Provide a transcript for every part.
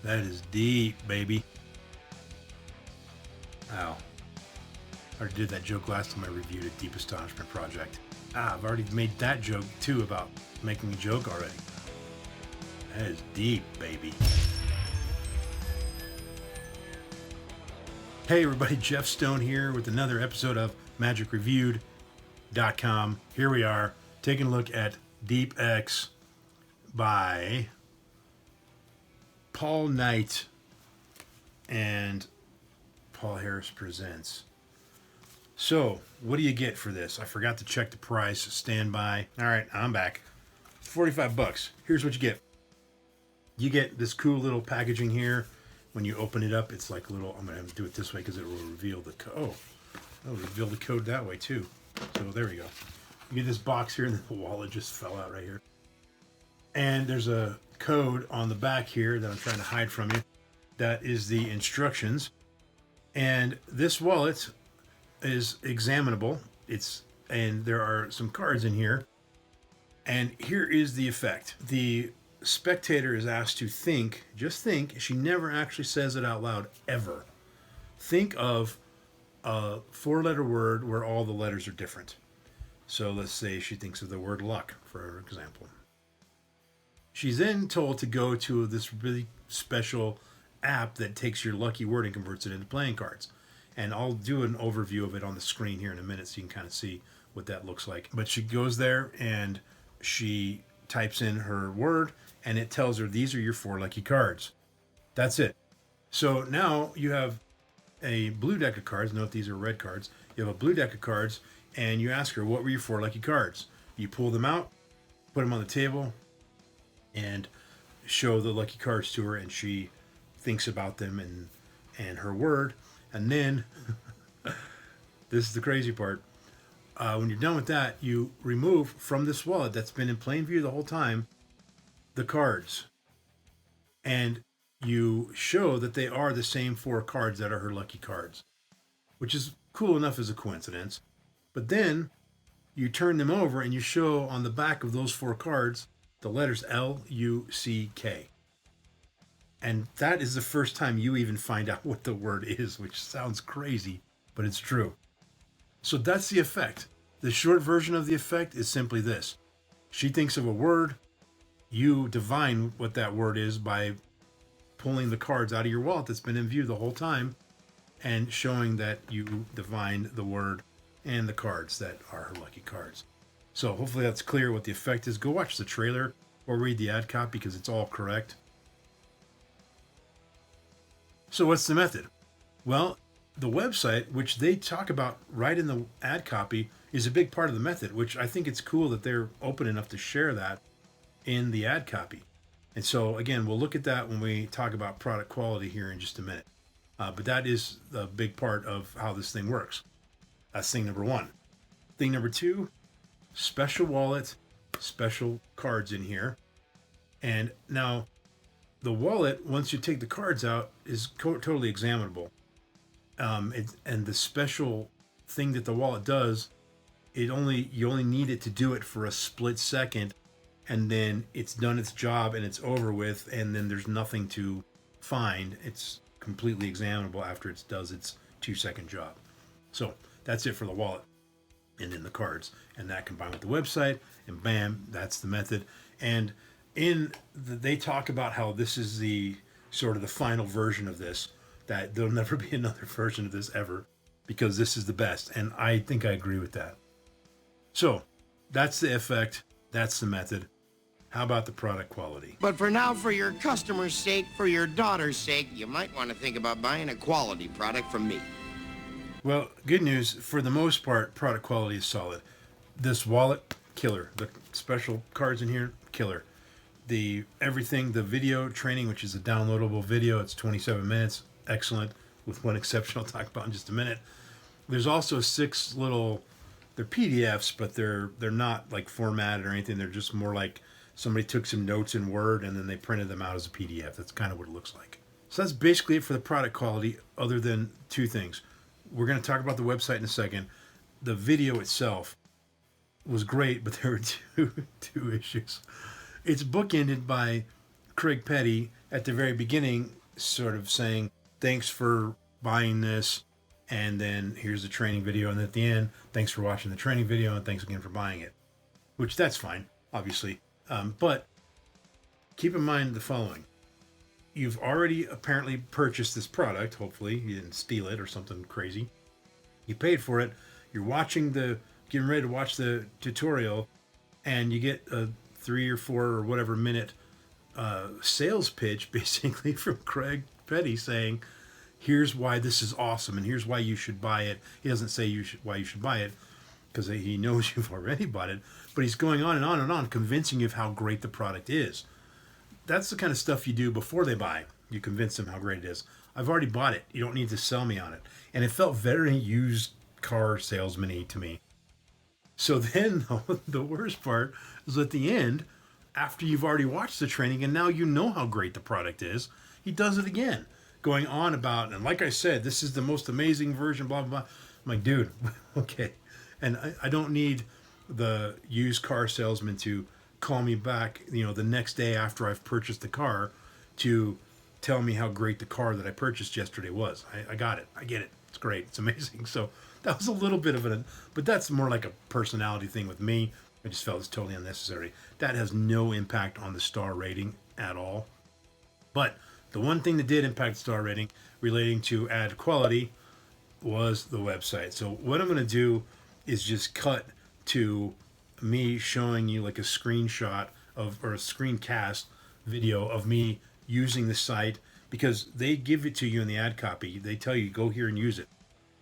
That is deep, baby. Ow. I already did that joke last time I reviewed a Deep Astonishment project. I've already made that joke too about making a joke already. That is deep, baby. Hey everybody, Jeff Stone here with another episode of MagicReviewed.com. Here we are, taking a look at Deep X by Paul Knight and Paul Harris Presents. So, what do you get for this? I forgot to check the price. Stand by. All right, I'm back. $45. Here's what you get. You get this cool little packaging here. When you open it up, it's like a little. I'm gonna do it this way because it will reveal the code. Oh, it'll reveal the code that way too. So there we go. You get this box here, and then the wallet just fell out right here. And there's a code on the back here that I'm trying to hide from you. That is the instructions. And this wallet is examinable. And there are some cards in here. And here is the effect. The spectator is asked to think, just think, she never actually says it out loud, ever. Think of a four-letter word where all the letters are different. So let's say she thinks of the word luck, for example. She's then told to go to this really special app that takes your lucky word and converts it into playing cards. And I'll do an overview of it on the screen here in a minute so you can kind of see what that looks like. But she goes there and she types in her word and it tells her these are your 4 lucky cards. That's it. So now you have a blue deck of cards. Note these are red cards. You have a blue deck of cards and you ask her, what were your 4 lucky cards? You pull them out, put them on the table, and show the lucky cards to her, and she thinks about them and her word. And then, this is the crazy part, when you're done with that, you remove from this wallet that's been in plain view the whole time, the cards. And you show that they are the same 4 cards that are her lucky cards, which is cool enough as a coincidence. But then, you turn them over and you show on the back of those 4 cards the letters L-U-C-K. And that is the first time you even find out what the word is, which sounds crazy, but it's true. So that's the effect. The short version of the effect is simply this. She thinks of a word. You divine what that word is by pulling the cards out of your wallet that's been in view the whole time and showing that you divined the word and the cards that are her lucky cards. So hopefully that's clear what the effect is. Go watch the trailer or read the ad copy because it's all correct. So what's the method? Well, the website, which they talk about right in the ad copy, is a big part of the method, which I think it's cool that they're open enough to share that in the ad copy. And so, again, we'll look at that when we talk about product quality here in just a minute. But that is the big part of how this thing works. That's thing number 1. Thing number 2, special wallet, special cards in here. And now, the wallet, once you take the cards out, is totally examinable. And the special thing that the wallet does, you only need it to do it for a split second, and then it's done its job and it's over with, and then there's nothing to find. It's completely examinable after it does its 2-second job. So that's it for the wallet, and then the cards, and that combined with the website, and bam, that's the method. And they talk about how this is the sort of the final version of this, that there'll never be another version of this ever because this is the best. And I think I agree with that. So that's the effect. That's the method. How about the product quality? But for now, for your customer's sake, for your daughter's sake, you might want to think about buying a quality product from me. Well, good news. For the most part, product quality is solid. This wallet, killer. The special cards in here, killer. The video training, which is a downloadable video, it's 27 minutes, excellent, with one exception I'll talk about in just a minute. There's also 6 little, they're PDFs, but they're not like formatted or anything. They're just more like somebody took some notes in Word and then they printed them out as a PDF. That's kind of what it looks like. So that's basically it for the product quality, other than 2 things. We're going to talk about the website in a second. The video itself was great, but there were two issues. It's bookended by Craig Petty at the very beginning sort of saying, thanks for buying this, and then here's the training video, and at the end, thanks for watching the training video, and thanks again for buying it. Which, that's fine, obviously. But keep in mind the following. You've already apparently purchased this product. Hopefully you didn't steal it or something crazy. You paid for it. You're getting ready to watch the tutorial, and you get a 3 or 4 or whatever minute sales pitch basically from Craig Petty saying, here's why this is awesome and here's why you should buy it. He doesn't say why you should buy it because he knows you've already bought it, but he's going on and on and on, convincing you of how great the product is. That's the kind of stuff you do before they buy. You convince them how great it is. I've already bought it. You don't need to sell me on it. And it felt very used car salesman-y to me. So then the worst part is at the end, after you've already watched the training and now you know how great the product is, he does it again, going on about, and like I said, this is the most amazing version, blah, blah, blah. I'm like, dude, okay. And I don't need the used car salesman to call me back, the next day after I've purchased the car to tell me how great the car that I purchased yesterday was. I got it. I get it. It's great. It's amazing. So that was a little bit of but that's more like a personality thing with me. I just felt it's totally unnecessary. That has no impact on the star rating at all. But the one thing that did impact star rating relating to ad quality was the website. So what I'm going to do is just cut to me showing you like a screenshot or a screencast video of me using the site, because they give it to you in the ad copy. They tell you, go here and use it.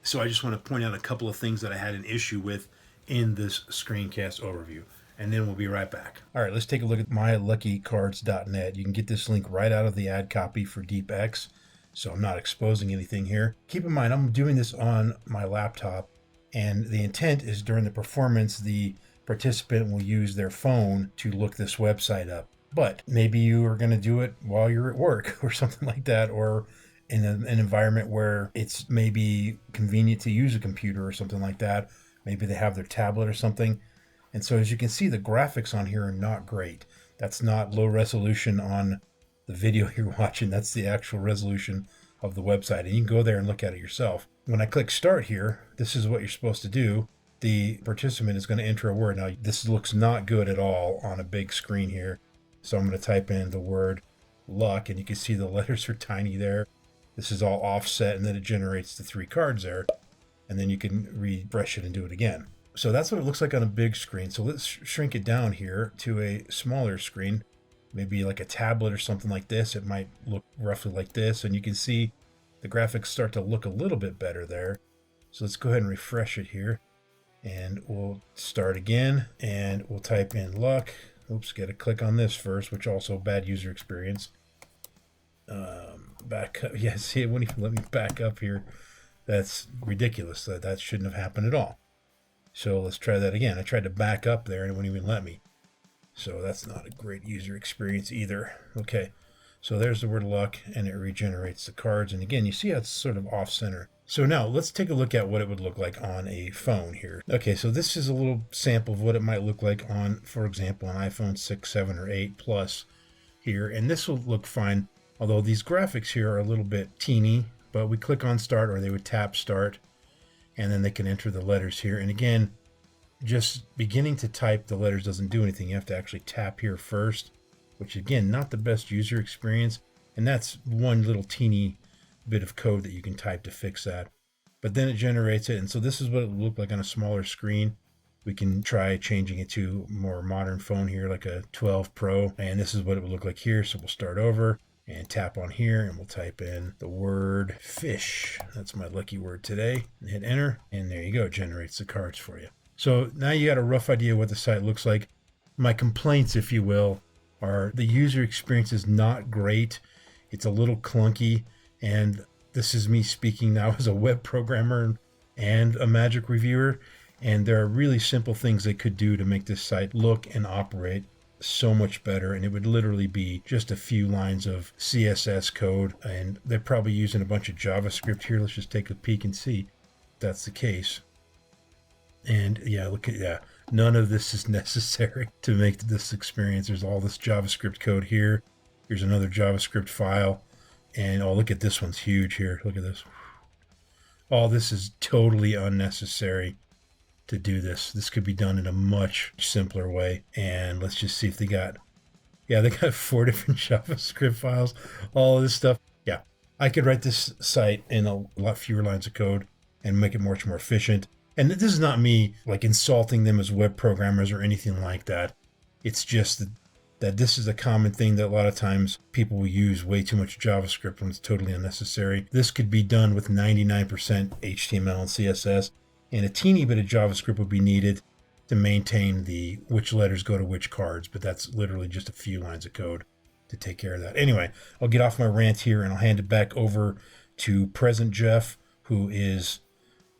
So I just want to point out a couple of things that I had an issue with in this screencast overview, and then we'll be right back. All right, let's take a look at myluckycards.net. You can get this link right out of the ad copy for DeepX, so I'm not exposing anything here. Keep in mind, I'm doing this on my laptop, and the intent is during the performance, the participant will use their phone to look this website up. But maybe you are going to do it while you're at work or something like that, or in an environment where it's maybe convenient to use a computer or something like that. Maybe they have their tablet or something. And so as you can see, the graphics on here are not great. That's not low resolution on the video you're watching. That's the actual resolution of the website. And you can go there and look at it yourself. When I click start here, this is what you're supposed to do. The participant is going to enter a word. Now, this looks not good at all on a big screen here. So I'm going to type in the word luck, and you can see the letters are tiny there. This is all offset, and then it generates the 3 cards there. And then you can refresh it and do it again. So that's what it looks like on a big screen. So let's shrink it down here to a smaller screen, maybe like a tablet or something like this. It might look roughly like this, and you can see the graphics start to look a little bit better there. So let's go ahead and refresh it here. And we'll start again, and we'll type in luck. Oops, got to click on this first, which also bad user experience. Back up. Yeah, see, it wouldn't even let me back up here. That's ridiculous. That shouldn't have happened at all. So let's try that again. I tried to back up there, and it wouldn't even let me. So that's not a great user experience either. Okay, so there's the word luck, and it regenerates the cards. And again, you see how it's sort of off-center. So now let's take a look at what it would look like on a phone here. Okay, so this is a little sample of what it might look like on, for example, an iPhone 6, 7, or 8 Plus here. And this will look fine, although these graphics here are a little bit teeny. But we click on start, or they would tap start, and then they can enter the letters here. And again, just beginning to type the letters doesn't do anything. You have to actually tap here first, which again, not the best user experience. And that's one little teeny bit of code that you can type to fix that. But then it generates it, and so this is what it would look like on a smaller screen. We can try changing it to a more modern phone here, like a 12 Pro, and this is what it would look like here. So we'll start over and tap on here, and we'll type in the word fish. That's my lucky word today, and hit enter, and there you go. It generates the cards for you. So now you got a rough idea what the site looks like. My complaints, if you will, are the user experience is not great. It's a little clunky. And this is me speaking now as a web programmer and a magic reviewer. And there are really simple things they could do to make this site look and operate so much better. And it would literally be just a few lines of CSS code. And they're probably using a bunch of JavaScript here. Let's just take a peek and see if that's the case. And yeah, look at that. None of this is necessary to make this experience. There's all this JavaScript code here. Here's another JavaScript file. And oh, look at this one's huge here. Look at this. Oh, this is totally unnecessary to do this. This could be done in a much simpler way. And let's just see if they got, yeah, they got 4 different JavaScript files, all of this stuff. Yeah, I could write this site in a lot fewer lines of code and make it much more efficient. And this is not me like insulting them as web programmers or anything like that. It's just that this is a common thing that a lot of times people will use way too much JavaScript when it's totally unnecessary. This could be done with 99% HTML and CSS, and a teeny bit of JavaScript would be needed to maintain the which letters go to which cards, but that's literally just a few lines of code to take care of that. Anyway, I'll get off my rant here and I'll hand it back over to Present Jeff, who is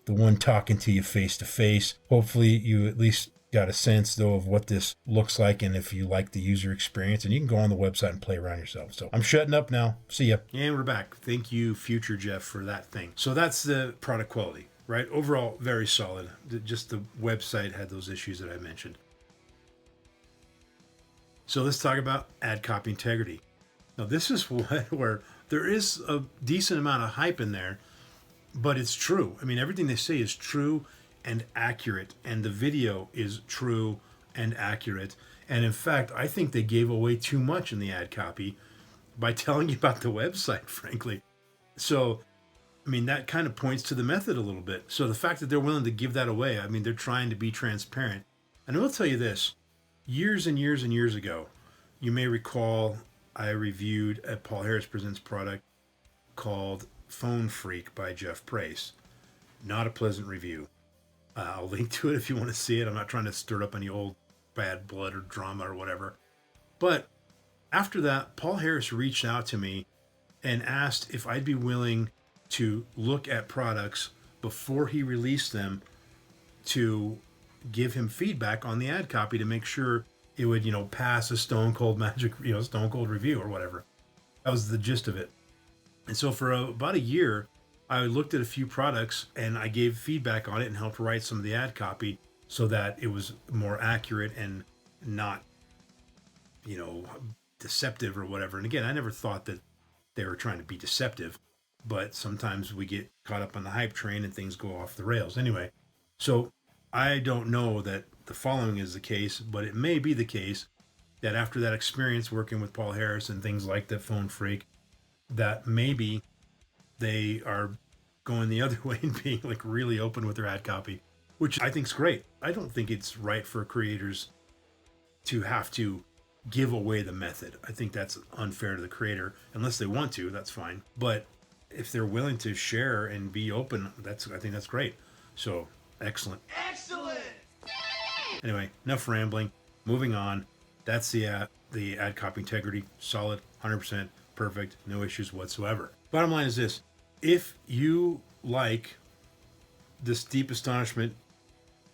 the one talking to you face to face. Hopefully you at least got a sense though of what this looks like and if you like the user experience, and you can go on the website and play around yourself. So I'm shutting up now. See ya. And we're back. Thank you, future Jeff, for that thing. So that's the product quality, right? Overall, very solid. Just the website had those issues that I mentioned. So let's talk about ad copy integrity. Now this is where there is a decent amount of hype in there, but it's true. I mean, everything they say is true and accurate, and the video is true and accurate. And in fact, I think they gave away too much in the ad copy by telling you about the website, frankly. So, I mean, that kind of points to the method a little bit. So the fact that they're willing to give that away, I mean, they're trying to be transparent. And I will tell you this, years and years and years ago, you may recall I reviewed a Paul Harris Presents product called Phone Freak by Jeff Price. Not a pleasant review. I'll link to it if you want to see it. I'm not trying to stir up any old bad blood or drama or whatever. But after that, Paul Harris reached out to me and asked if I'd be willing to look at products before he released them to give him feedback on the ad copy to make sure it would, pass a stone cold review or whatever. That was the gist of it. And so for about a year, I looked at a few products and I gave feedback on it and helped write some of the ad copy so that it was more accurate and not, deceptive or whatever. And again, I never thought that they were trying to be deceptive, but sometimes we get caught up on the hype train and things go off the rails. Anyway, so I don't know that the following is the case, but it may be the case that after that experience working with Paul Harris and things like that Phone Freak, that maybe they are going the other way and being like really open with their ad copy, which I think is great. I don't think it's right for creators to have to give away the method. I think that's unfair to the creator. Unless they want to, that's fine. But if they're willing to share and be open, I think that's great. So excellent. Excellent! Anyway, enough rambling. Moving on. That's the ad copy integrity. Solid, 100%, perfect, no issues whatsoever. Bottom line is this. If you like this deep astonishment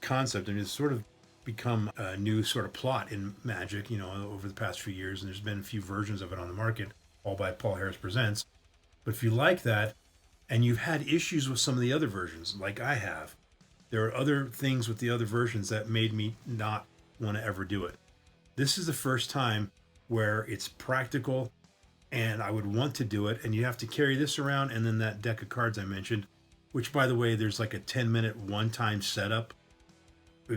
concept, and it's sort of become a new sort of plot in magic, over the past few years, and there's been a few versions of it on the market, all by Paul Harris Presents. But if you like that, and you've had issues with some of the other versions, like I have, there are other things with the other versions that made me not want to ever do it. This is the first time where it's practical and I would want to do it. And you have to carry this around and then that deck of cards I mentioned, which, by the way, there's like a 10-minute one-time setup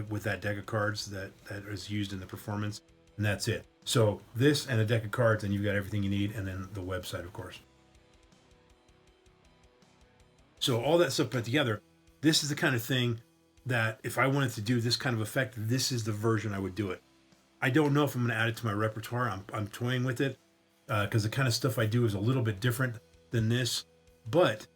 with that deck of cards that is used in the performance, and that's it. So this and a deck of cards, and you've got everything you need, and then the website, of course. So all that stuff put together, this is the kind of thing that if I wanted to do this kind of effect, this is the version I would do it. I don't know if I'm going to add it to my repertoire. I'm toying with it because the kind of stuff I do is a little bit different than this, but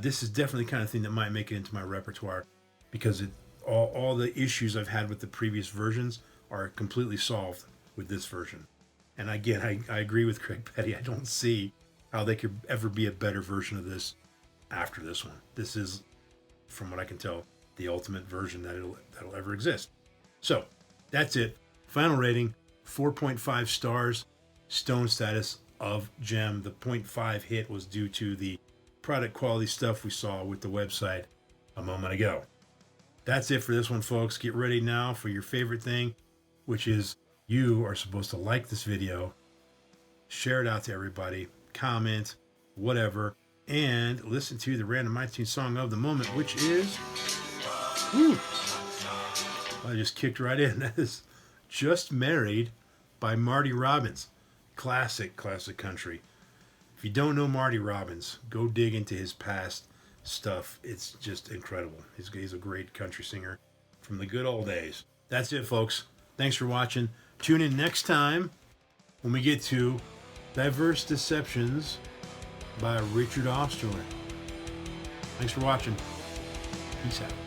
this is definitely the kind of thing that might make it into my repertoire because all the issues I've had with the previous versions are completely solved with this version. And again, I agree with Craig Petty. I don't see how they could ever be a better version of this after this one. This is, from what I can tell, the ultimate version that'll ever exist. So that's it. Final rating, 4.5 stars, stone status of gem. The 0.5 hit was due to the product quality stuff we saw with the website a moment ago. That's it for this one, folks. Get ready now for your favorite thing, which is you are supposed to like this video share it out to everybody, comment, whatever, and listen to the random iTunes song of the moment, which is, whew, I just kicked right in. That is Just Married by Marty Robbins. Classic country. If you don't know Marty Robbins, go dig into his past stuff. It's just incredible. He's a great country singer from the good old days. That's it, folks. Thanks for watching. Tune in next time when we get to Diverse Deceptions by Richard Osterlin. Thanks for watching. Peace out.